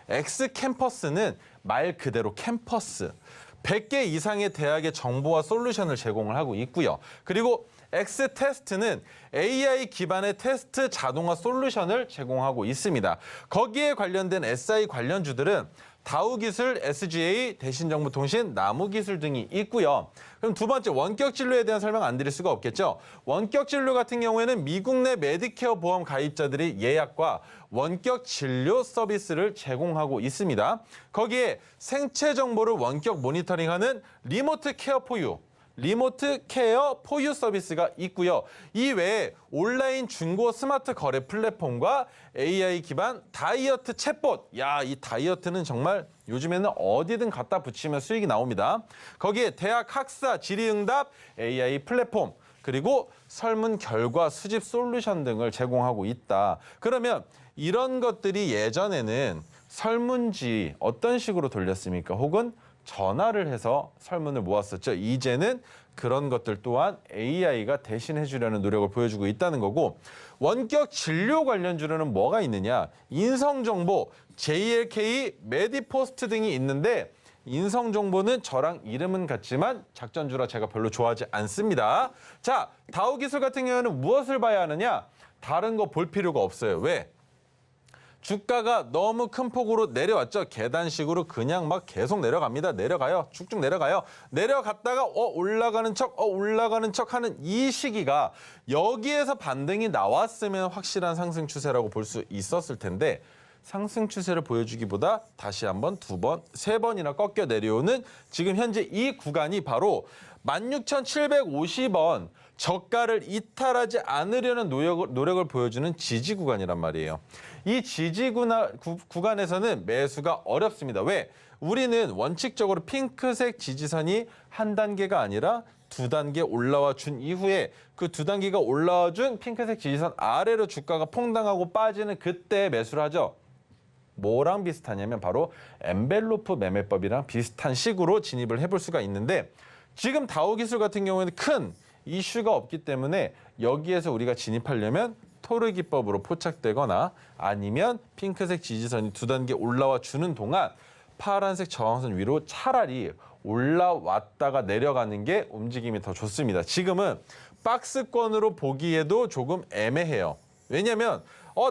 엑스캠퍼스는 말 그대로 캠퍼스. 100개 이상의 대학의 정보와 솔루션을 제공을 하고 있고요. 그리고 엑스테스트는 AI 기반의 테스트 자동화 솔루션을 제공하고 있습니다. 거기에 관련된 SI 관련주들은 다우기술, SGA, 대신정보통신, 나무기술 등이 있고요. 그럼 두 번째, 원격 진료에 대한 설명 안 드릴 수가 없겠죠. 원격 진료 같은 경우에는 미국 내 메디케어 보험 가입자들이 예약과 원격 진료 서비스를 제공하고 있습니다. 거기에 생체 정보를 원격 모니터링하는 리모트 케어 포유, 리모트 케어 포유 서비스가 있고요. 이 외에 온라인 중고 스마트 거래 플랫폼과 AI 기반 다이어트 챗봇. 야, 이 다이어트는 정말 요즘에는 어디든 갖다 붙이면 수익이 나옵니다. 거기에 대학 학사 질의응답 AI 플랫폼 그리고 설문 결과 수집 솔루션 등을 제공하고 있다. 그러면 이런 것들이 예전에는 설문지 어떤 식으로 돌렸습니까? 혹은 전화를 해서 설문을 모았었죠. 이제는 그런 것들 또한 AI가 대신해 주려는 노력을 보여주고 있다는 거고 원격 진료 관련주로는 뭐가 있느냐? 인성정보, JLK, 메디포스트 등이 있는데 인성정보는 저랑 이름은 같지만 작전주라 제가 별로 좋아하지 않습니다. 자, 다우기술 같은 경우에는 무엇을 봐야 하느냐? 다른 거 볼 필요가 없어요. 왜? 주가가 너무 큰 폭으로 내려왔죠. 계단식으로 그냥 막 계속 내려갑니다. 내려가요. 쭉쭉 내려가요. 내려갔다가 올라가는 척, 올라가는 척 하는 이 시기가 여기에서 반등이 나왔으면 확실한 상승 추세라고 볼 수 있었을 텐데 상승 추세를 보여주기보다 다시 한번, 두 번, 세 번이나 꺾여 내려오는 지금 현재 이 구간이 바로 16,750원 저가를 이탈하지 않으려는 노력을 보여주는 지지 구간이란 말이에요. 이 지지 구간에서는 매수가 어렵습니다. 왜? 우리는 원칙적으로 핑크색 지지선이 한 단계가 아니라 두 단계 올라와 준 이후에 그 두 단계가 올라와 준 핑크색 지지선 아래로 주가가 퐁당하고 빠지는 그때 매수를 하죠. 뭐랑 비슷하냐면 바로 엔벨로프 매매법이랑 비슷한 식으로 진입을 해볼 수가 있는데 지금 다우기술 같은 경우에는 큰 이슈가 없기 때문에 여기에서 우리가 진입하려면 토르 기법으로 포착되거나 아니면 핑크색 지지선이 두 단계 올라와 주는 동안 파란색 저항선 위로 차라리 올라왔다가 내려가는 게 움직임이 더 좋습니다. 지금은 박스권으로 보기에도 조금 애매해요. 왜냐면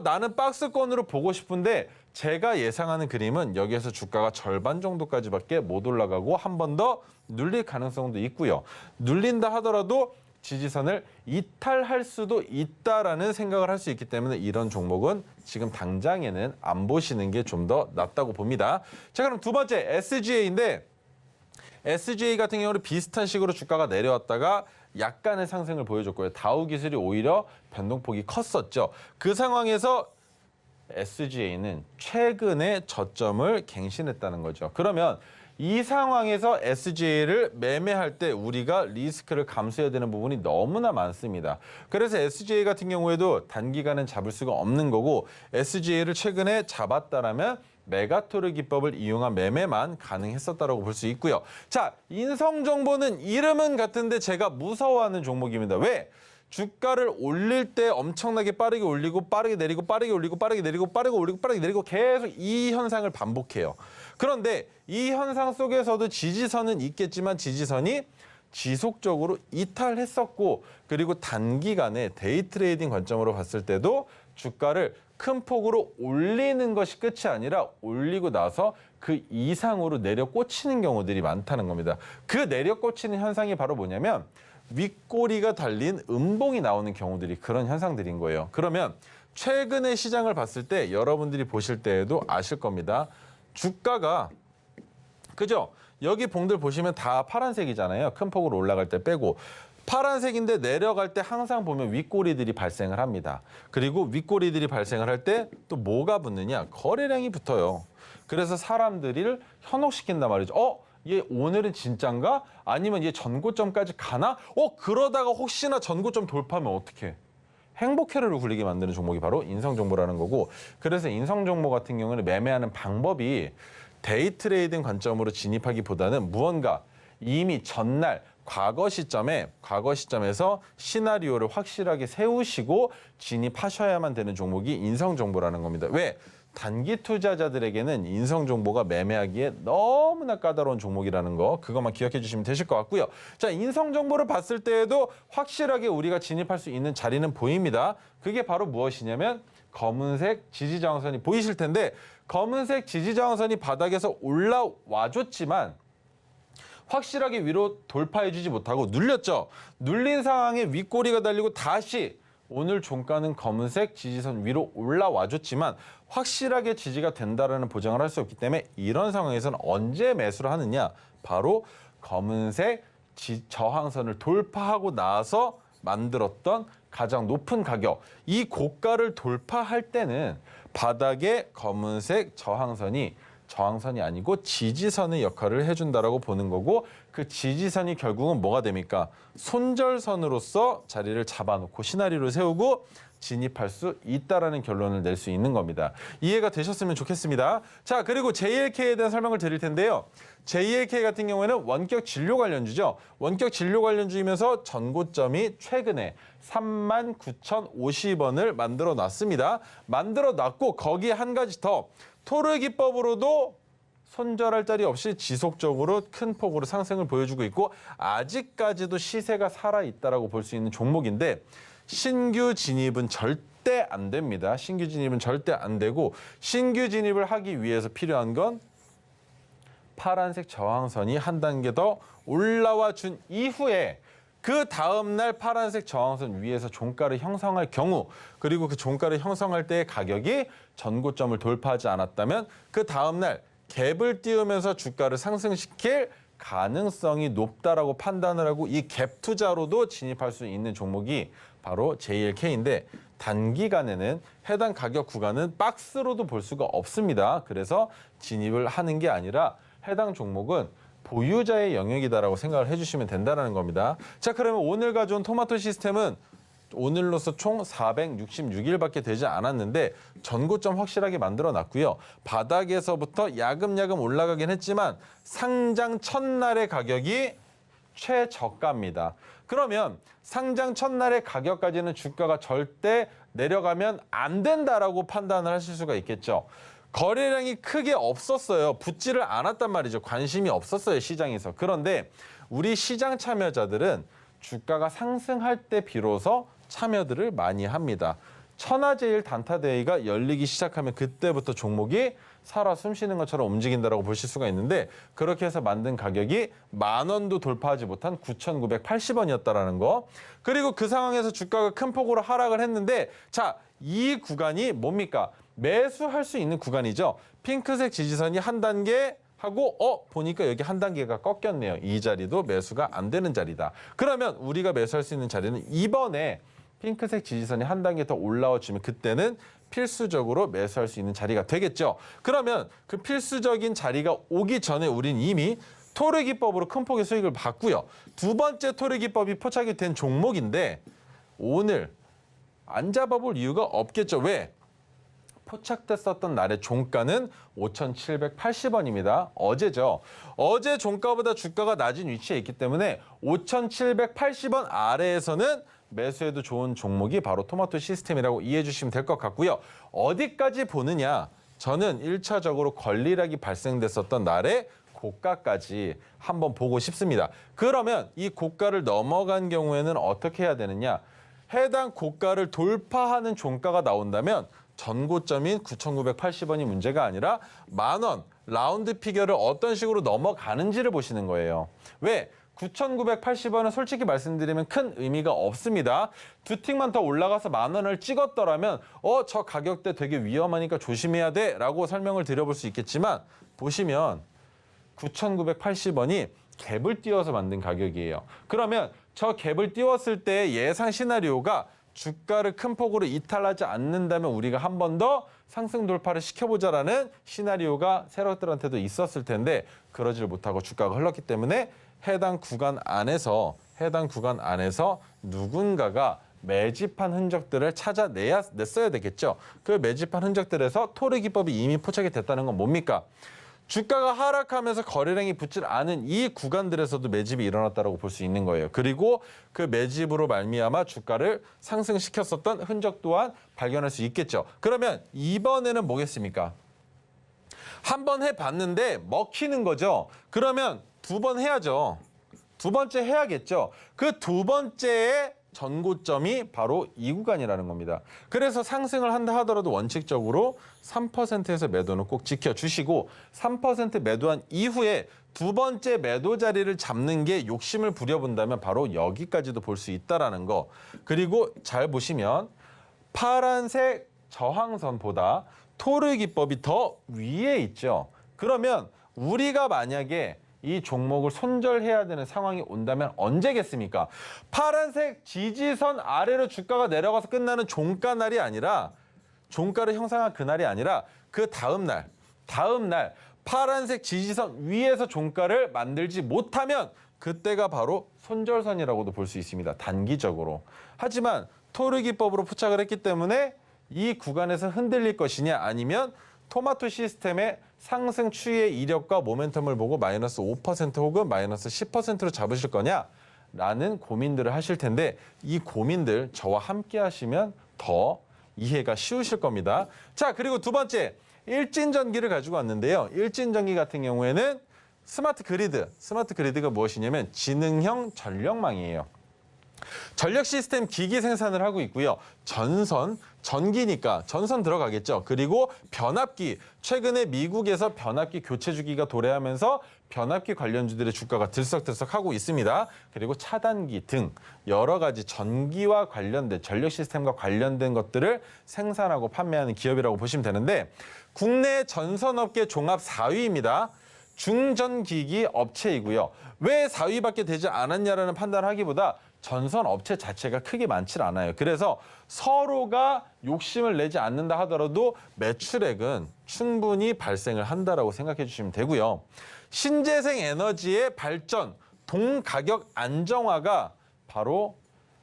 나는 박스권으로 보고 싶은데 제가 예상하는 그림은 여기에서 주가가 절반 정도까지밖에 못 올라가고 한 번 더 눌릴 가능성도 있고요. 눌린다 하더라도 지지선을 이탈할 수도 있다라는 생각을 할 수 있기 때문에 이런 종목은 지금 당장에는 안 보시는 게 좀 더 낫다고 봅니다. 자, 그럼 두 번째 SGA인데 SGA 같은 경우는 비슷한 식으로 주가가 내려왔다가 약간의 상승을 보여줬고요. 다우기술이 오히려 변동폭이 컸었죠. 그 상황에서 SGA는 최근에 저점을 갱신했다는 거죠. 그러면 이 상황에서 SGA를 매매할 때 우리가 리스크를 감수해야 되는 부분이 너무나 많습니다. 그래서 SGA 같은 경우에도 단기간은 잡을 수가 없는 거고 SGA를 최근에 잡았다라면 메가토르 기법을 이용한 매매만 가능했었다라고 볼 수 있고요. 자, 인성정보는 이름은 같은데 제가 무서워하는 종목입니다. 왜? 주가를 올릴 때 엄청나게 빠르게 올리고 빠르게 내리고 빠르게 올리고 빠르게 내리고 빠르게 올리고 빠르게 내리고 계속 이 현상을 반복해요. 그런데 이 현상 속에서도 지지선은 있겠지만 지지선이 지속적으로 이탈했었고 그리고 단기간에 데이 트레이딩 관점으로 봤을 때도 주가를 큰 폭으로 올리는 것이 끝이 아니라 올리고 나서 그 이상으로 내려 꽂히는 경우들이 많다는 겁니다. 그 내려 꽂히는 현상이 바로 뭐냐면 윗꼬리가 달린 음봉이 나오는 경우들이 그런 현상들인 거예요. 그러면 최근의 시장을 봤을 때 여러분들이 보실 때에도 아실 겁니다. 주가가 그죠? 여기 봉들 보시면 다 파란색이잖아요. 큰 폭으로 올라갈 때 빼고 파란색인데 내려갈 때 항상 보면 윗꼬리들이 발생을 합니다. 그리고 윗꼬리들이 발생을 할 때 또 뭐가 붙느냐? 거래량이 붙어요. 그래서 사람들을 현혹시킨단 말이죠. 얘 오늘은 진짠가? 아니면 얘 전고점까지 가나? 그러다가 혹시나 전고점 돌파하면 어떡해? 행복회로를 굴리게 만드는 종목이 바로 인성정보라는 거고, 그래서 인성정보 같은 경우는 매매하는 방법이 데이 트레이딩 관점으로 진입하기보다는 무언가 이미 전날 과거 시점에서 시나리오를 확실하게 세우시고 진입하셔야만 되는 종목이 인성정보라는 겁니다. 왜? 단기 투자자들에게는 인성정보가 매매하기에 너무나 까다로운 종목이라는 거, 그것만 기억해 주시면 되실 것 같고요. 자, 인성정보를 봤을 때에도 확실하게 우리가 진입할 수 있는 자리는 보입니다. 그게 바로 무엇이냐면 검은색 지지저항선이 보이실 텐데, 검은색 지지저항선이 바닥에서 올라와줬지만 확실하게 위로 돌파해주지 못하고 눌렸죠. 눌린 상황에 윗꼬리가 달리고 다시 오늘 종가는 검은색 지지선 위로 올라와줬지만 확실하게 지지가 된다라는 보장을 할 수 없기 때문에 이런 상황에서는 언제 매수를 하느냐? 바로 검은색 저항선을 돌파하고 나서 만들었던 가장 높은 가격, 이 고가를 돌파할 때는 바닥에 검은색 저항선이 아니고 지지선의 역할을 해준다라고 보는 거고, 그 지지선이 결국은 뭐가 됩니까? 손절선으로서 자리를 잡아놓고 시나리오를 세우고 진입할 수 있다라는 결론을 낼 수 있는 겁니다. 이해가 되셨으면 좋겠습니다. 자, 그리고 JLK에 대한 설명을 드릴 텐데요. JLK 같은 경우에는 원격 진료 관련주죠. 원격 진료 관련주이면서 전고점이 최근에 39,050원을 만들어 놨습니다. 만들어 놨고 거기에 한 가지 더, 토르 기법으로도 손절할 자리 없이 지속적으로 큰 폭으로 상승을 보여주고 있고 아직까지도 시세가 살아있다라고 볼 수 있는 종목인데, 신규 진입은 절대 안 됩니다. 신규 진입은 절대 안 되고, 신규 진입을 하기 위해서 필요한 건 파란색 저항선이 한 단계 더 올라와 준 이후에 그 다음날 파란색 저항선 위에서 종가를 형성할 경우, 그리고 그 종가를 형성할 때의 가격이 전고점을 돌파하지 않았다면 그 다음날 갭을 띄우면서 주가를 상승시킬 가능성이 높다라고 판단을 하고 이 갭 투자로도 진입할 수 있는 종목이 바로 JLK인데, 단기간에는 해당 가격 구간은 박스로도 볼 수가 없습니다. 그래서 진입을 하는 게 아니라 해당 종목은 보유자의 영역이다라고 생각을 해주시면 된다는 겁니다. 자, 그러면 오늘 가져온 토마토 시스템은 오늘로서 총 466일밖에 되지 않았는데 전고점 확실하게 만들어 놨고요. 바닥에서부터 야금야금 올라가긴 했지만 상장 첫날의 가격이 최저가입니다. 그러면 상장 첫날의 가격까지는 주가가 절대 내려가면 안 된다라고 판단을 하실 수가 있겠죠. 거래량이 크게 없었어요. 붙지를 않았단 말이죠. 관심이 없었어요, 시장에서. 그런데 우리 시장 참여자들은 주가가 상승할 때 비로소 참여들을 많이 합니다. 천하제일 단타대회가 열리기 시작하면 그때부터 종목이 살아 숨쉬는 것처럼 움직인다고 보실 수가 있는데, 그렇게 해서 만든 가격이 10,000원도 돌파하지 못한 9,980원이었다라는 거. 그리고 그 상황에서 주가가 큰 폭으로 하락을 했는데, 자, 이 구간이 뭡니까? 매수할 수 있는 구간이죠. 핑크색 지지선이 한 단계 하고 보니까 여기 한 단계가 꺾였네요. 이 자리도 매수가 안 되는 자리다. 그러면 우리가 매수할 수 있는 자리는 이번에 핑크색 지지선이 한 단계 더 올라와 주면 그때는 필수적으로 매수할 수 있는 자리가 되겠죠. 그러면 그 필수적인 자리가 오기 전에 우린 이미 토르 기법으로 큰 폭의 수익을 봤고요. 두 번째 토르 기법이 포착이 된 종목인데 오늘 안 잡아볼 이유가 없겠죠. 왜? 포착됐었던 날의 종가는 5,780원입니다. 어제죠. 어제 종가보다 주가가 낮은 위치에 있기 때문에 5,780원 아래에서는 매수해도 좋은 종목이 바로 토마토 시스템이라고 이해해 주시면 될 것 같고요. 어디까지 보느냐? 저는 1차적으로 권리락이 발생됐었던 날의 고가까지 한번 보고 싶습니다. 그러면 이 고가를 넘어간 경우에는 어떻게 해야 되느냐? 해당 고가를 돌파하는 종가가 나온다면 전고점인 9,980원이 문제가 아니라 10,000원 라운드 피겨를 어떤 식으로 넘어가는지를 보시는 거예요. 왜? 9,980원은 솔직히 말씀드리면 큰 의미가 없습니다. 두 틱만 더 올라가서 10,000원을 찍었더라면 저 가격대 되게 위험하니까 조심해야 돼 라고 설명을 드려볼 수 있겠지만, 보시면 9,980원이 갭을 띄워서 만든 가격이에요. 그러면 저 갭을 띄웠을 때 예상 시나리오가 주가를 큰 폭으로 이탈하지 않는다면 우리가 한 번 더 상승 돌파를 시켜보자라는 시나리오가 세력들한테도 있었을 텐데 그러지를 못하고 주가가 흘렀기 때문에 해당 구간 안에서 누군가가 매집한 흔적들을 찾아냈어야 되겠죠. 그 매집한 흔적들에서 토르 기법이 이미 포착이 됐다는 건 뭡니까? 주가가 하락하면서 거래량이 붙질 않은 이 구간들에서도 매집이 일어났다고 볼 수 있는 거예요. 그리고 그 매집으로 말미암아 주가를 상승시켰었던 흔적 또한 발견할 수 있겠죠. 그러면 이번에는 뭐겠습니까? 한 번 해봤는데 먹히는 거죠. 그러면 두 번 해야죠. 두 번째 해야겠죠. 그 두 번째의 전고점이 바로 이 구간이라는 겁니다. 그래서 상승을 한다 하더라도 원칙적으로 3%에서 매도는 꼭 지켜주시고 3% 매도한 이후에 두 번째 매도 자리를 잡는 게 욕심을 부려본다면 바로 여기까지도 볼 수 있다는 거. 그리고 잘 보시면 파란색 저항선보다 토르 기법이 더 위에 있죠. 그러면 우리가 만약에 이 종목을 손절해야 되는 상황이 온다면 언제겠습니까? 파란색 지지선 아래로 주가가 내려가서 끝나는 종가 날이 아니라 종가를 형성한 그날이 아니라 그 다음 날 파란색 지지선 위에서 종가를 만들지 못하면 그때가 바로 손절선이라고도 볼 수 있습니다. 단기적으로. 하지만 토르 기법으로 포착을 했기 때문에 이 구간에서 흔들릴 것이냐 아니면 토마토 시스템의 상승 추이의 이력과 모멘텀을 보고 마이너스 5% 혹은 마이너스 10%로 잡으실 거냐라는 고민들을 하실 텐데 이 고민들 저와 함께 하시면 더 이해가 쉬우실 겁니다. 자, 그리고 두 번째, 일진전기를 가지고 왔는데요. 일진전기 같은 경우에는 스마트 그리드가 무엇이냐면 지능형 전력망이에요. 전력 시스템 기기 생산을 하고 있고요. 전기니까 전선 들어가겠죠. 그리고 변압기, 최근에 미국에서 변압기 교체 주기가 도래하면서 변압기 관련주들의 주가가 들썩들썩하고 있습니다. 그리고 차단기 등 여러 가지 전기와 관련된 전력 시스템과 관련된 것들을 생산하고 판매하는 기업이라고 보시면 되는데 국내 전선업계 종합 4위입니다. 중전기기 업체이고요. 왜 4위밖에 되지 않았냐라는 판단을 하기보다 전선 업체 자체가 크게 많지 않아요. 그래서 서로가 욕심을 내지 않는다 하더라도 매출액은 충분히 발생을 한다라고 생각해 주시면 되고요. 신재생 에너지의 발전, 동가격 안정화가 바로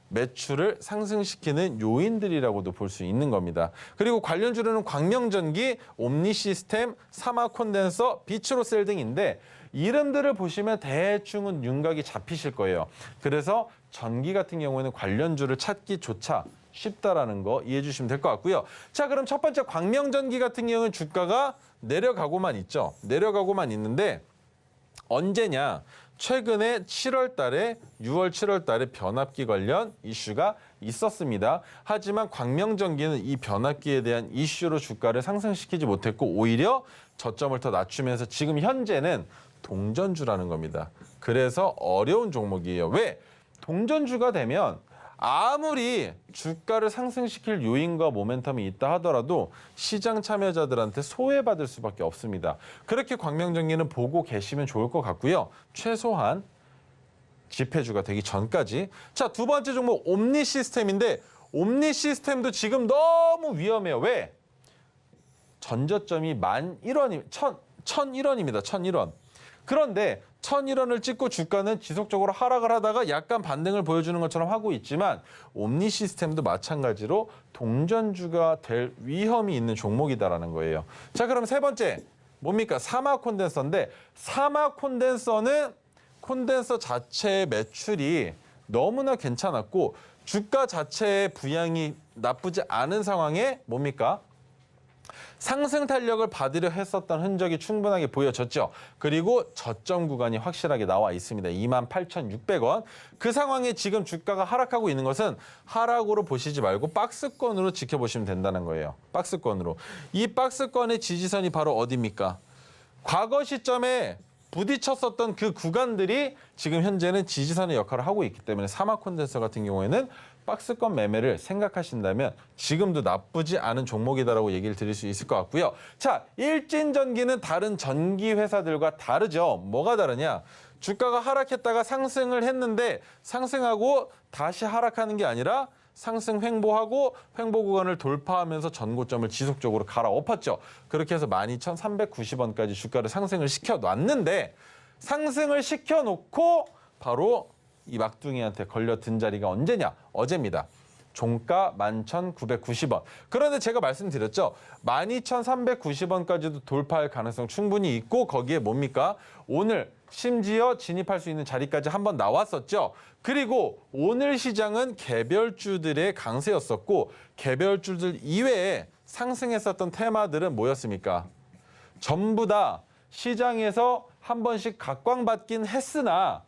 매출을 상승시키는 요인들이라고도 볼 수 있는 겁니다. 그리고 관련주로는 광명전기, 옴니시스템, 사마콘덴서, 비추로셀 등인데 이름들을 보시면 대충은 윤곽이 잡히실 거예요. 그래서 전기 같은 경우에는 관련주를 찾기조차 쉽다라는 거 이해해 주시면 될 것 같고요. 자, 그럼 첫 번째 광명전기 같은 경우는 주가가 내려가고만 있죠. 내려가고만 있는데 언제냐? 최근에 7월 달에 6월, 7월 달에 변압기 관련 이슈가 있었습니다. 하지만 광명전기는 이 변압기에 대한 이슈로 주가를 상승시키지 못했고 오히려 저점을 더 낮추면서 지금 현재는 동전주라는 겁니다. 그래서 어려운 종목이에요. 왜? 동전주가 되면 아무리 주가를 상승시킬 요인과 모멘텀이 있다 하더라도 시장 참여자들한테 소외받을 수밖에 없습니다. 그렇게 광명전기는 보고 계시면 좋을 것 같고요. 최소한 지폐주가 되기 전까지. 자, 두 번째 종목 옴니시스템인데 옴니시스템도 지금 너무 위험해요. 왜? 전저점이 1,001원입니다. 1,001원. 그런데 1,001원을 찍고 주가는 지속적으로 하락을 하다가 약간 반등을 보여주는 것처럼 하고 있지만 옴니 시스템도 마찬가지로 동전주가 될 위험이 있는 종목이다라는 거예요. 자, 그럼 세 번째 뭡니까? 사마 콘덴서인데 사마 콘덴서는 콘덴서 자체의 매출이 너무나 괜찮았고 주가 자체의 부양이 나쁘지 않은 상황에 뭡니까? 상승 탄력을 받으려 했었던 흔적이 충분하게 보여졌죠. 그리고 저점 구간이 확실하게 나와 있습니다. 28,600원. 그 상황에 지금 주가가 하락하고 있는 것은 하락으로 보시지 말고 박스권으로 지켜보시면 된다는 거예요. 박스권으로. 이 박스권의 지지선이 바로 어디입니까? 과거 시점에 부딪혔었던 그 구간들이 지금 현재는 지지선의 역할을 하고 있기 때문에 사막 콘덴서 같은 경우에는 박스권 매매를 생각하신다면 지금도 나쁘지 않은 종목이다라고 얘기를 드릴 수 있을 것 같고요. 자, 일진전기는 다른 전기 회사들과 다르죠. 뭐가 다르냐? 주가가 하락했다가 상승을 했는데 상승하고 다시 하락하는 게 아니라 상승 횡보하고 횡보 구간을 돌파하면서 전고점을 지속적으로 갈아엎었죠. 그렇게 해서 12,390원까지 주가를 상승을 시켜놨는데 상승을 시켜놓고 바로 이 막둥이한테 걸려든 자리가 언제냐? 어제입니다. 종가 11,990원. 그런데 제가 말씀드렸죠. 12,390원까지도 돌파할 가능성 충분히 있고 거기에 뭡니까? 오늘 심지어 진입할 수 있는 자리까지 한번 나왔었죠. 그리고 오늘 시장은 개별주들의 강세였었고 개별주들 이외에 상승했었던 테마들은 뭐였습니까? 전부 다 시장에서 한 번씩 각광받긴 했으나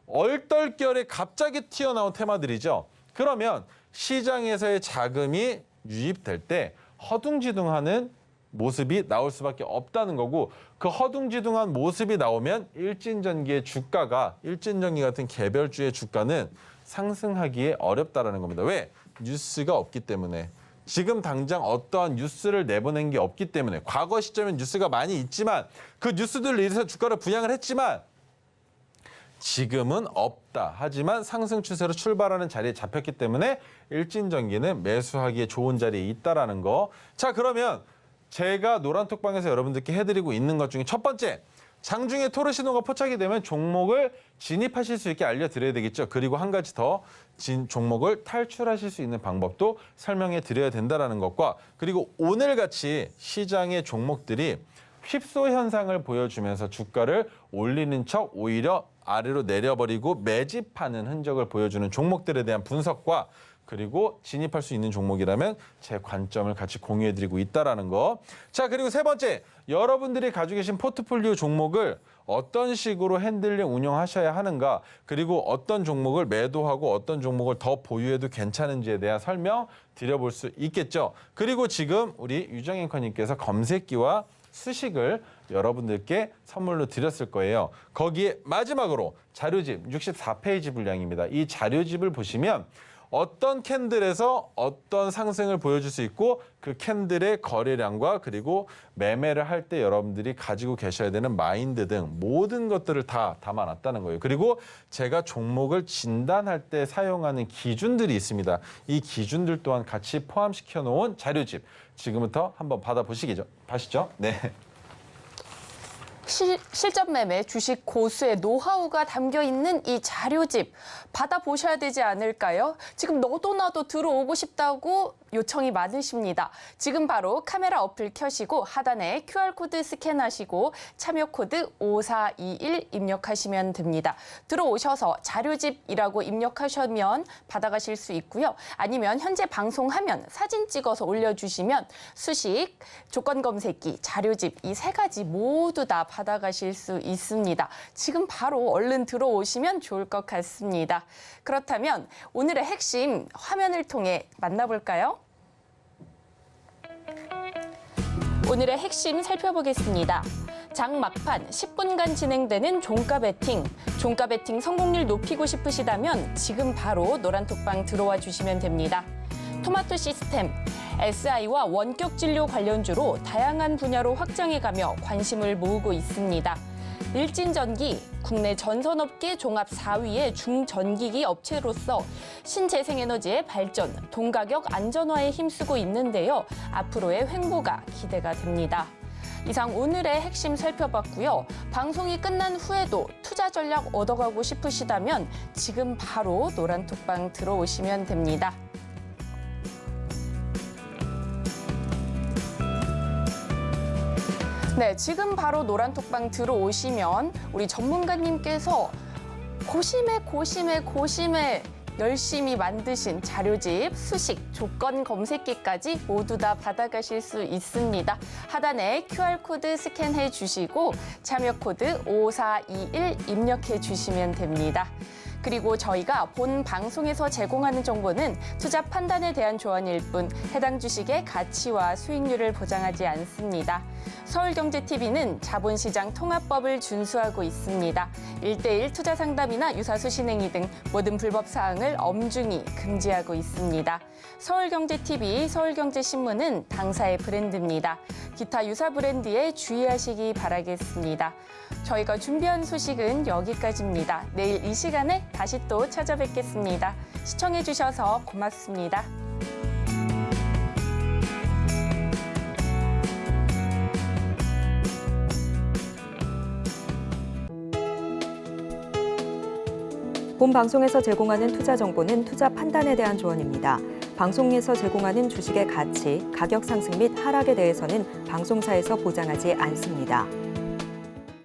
얼떨결에 갑자기 튀어나온 테마들이죠. 그러면 시장에서의 자금이 유입될 때 허둥지둥하는 모습이 나올 수밖에 없다는 거고 그 허둥지둥한 모습이 나오면 일진전기의 주가가 일진전기 같은 개별주의 주가는 상승하기에 어렵다라는 겁니다. 왜? 뉴스가 없기 때문에. 지금 당장 어떠한 뉴스를 내보낸 게 없기 때문에 과거 시점엔 뉴스가 많이 있지만 그 뉴스들을 인해서 주가를 부양을 했지만 지금은 없다. 하지만 상승 추세로 출발하는 자리에 잡혔기 때문에 일진전기는 매수하기에 좋은 자리에 있다라는 거. 자, 그러면 제가 노란톡방에서 여러분들께 해드리고 있는 것 중에 첫 번째, 장중에 토르 신호가 포착이 되면 종목을 진입하실 수 있게 알려드려야 되겠죠. 그리고 한 가지 더 종목을 탈출하실 수 있는 방법도 설명해 드려야 된다는 것과 그리고 오늘같이 시장의 종목들이 휩소 현상을 보여주면서 주가를 올리는 척 오히려 아래로 내려버리고 매집하는 흔적을 보여주는 종목들에 대한 분석과 그리고 진입할 수 있는 종목이라면 제 관점을 같이 공유해드리고 있다는 거. 자, 그리고 세 번째, 여러분들이 가지고 계신 포트폴리오 종목을 어떤 식으로 핸들링 운영하셔야 하는가 그리고 어떤 종목을 매도하고 어떤 종목을 더 보유해도 괜찮은지에 대한 설명 드려볼 수 있겠죠. 그리고 지금 우리 유정 앵커님께서 검색기와 수식을 여러분들께 선물로 드렸을 거예요. 거기에 마지막으로 자료집 64페이지 분량입니다. 이 자료집을 보시면 어떤 캔들에서 어떤 상승을 보여줄 수 있고 그 캔들의 거래량과 그리고 매매를 할 때 여러분들이 가지고 계셔야 되는 마인드 등 모든 것들을 다 담아놨다는 거예요. 그리고 제가 종목을 진단할 때 사용하는 기준들이 있습니다. 이 기준들 또한 같이 포함시켜 놓은 자료집 지금부터 한번 받아보시죠. 네. 실전 매매 주식 고수의 노하우가 담겨 있는 이 자료집 받아보셔야 되지 않을까요? 지금 너도 나도 들어오고 싶다고 요청이 많으십니다. 지금 바로 카메라 어플 켜시고 하단에 QR코드 스캔하시고 참여 코드 5421 입력하시면 됩니다. 들어오셔서 자료집이라고 입력하시면 받아가실 수 있고요. 아니면 현재 방송하면 사진 찍어서 올려주시면 수식, 조건 검색기, 자료집 이 세 가지 모두 다 받아가실 수 있습니다. 지금 바로 얼른 들어오시면 좋을 것 같습니다. 그렇다면 오늘의 핵심 화면을 통해 만나볼까요? 오늘의 핵심 살펴보겠습니다. 장 막판 10분간 진행되는 종가 배팅. 종가 배팅 성공률 높이고 싶으시다면 지금 바로 노란톡방 들어와 주시면 됩니다. 토마토 시스템, SI와 원격 진료 관련주로 다양한 분야로 확장해가며 관심을 모으고 있습니다. 일진전기, 국내 전선업계 종합 4위의 중전기기 업체로서 신재생에너지의 발전, 동가격 안전화에 힘쓰고 있는데요. 앞으로의 횡보가 기대가 됩니다. 이상 오늘의 핵심 살펴봤고요. 방송이 끝난 후에도 투자 전략 얻어가고 싶으시다면 지금 바로 노란톡방 들어오시면 됩니다. 네, 지금 바로 노란톡방 들어오시면 우리 전문가님께서 고심해 열심히 만드신 자료집, 수식, 조건 검색기까지 모두 다 받아가실 수 있습니다. 하단에 QR코드 스캔해 주시고 참여 코드 5421 입력해 주시면 됩니다. 그리고 저희가 본 방송에서 제공하는 정보는 투자 판단에 대한 조언일 뿐 해당 주식의 가치와 수익률을 보장하지 않습니다. 서울경제TV는 자본시장 통합법을 준수하고 있습니다. 1:1 투자 상담이나 유사 수신행위 등 모든 불법 사항을 엄중히 금지하고 있습니다. 서울경제TV, 서울경제신문은 당사의 브랜드입니다. 기타 유사 브랜드에 주의하시기 바라겠습니다. 저희가 준비한 소식은 여기까지입니다. 내일 이 시간에 다시 또 찾아뵙겠습니다. 시청해주셔서 고맙습니다. 본 방송에서 제공하는 투자 정보는 투자 판단에 대한 조언입니다. 방송에서 제공하는 주식의 가치, 가격 상승 및 하락에 대해서는 방송사에서 보장하지 않습니다.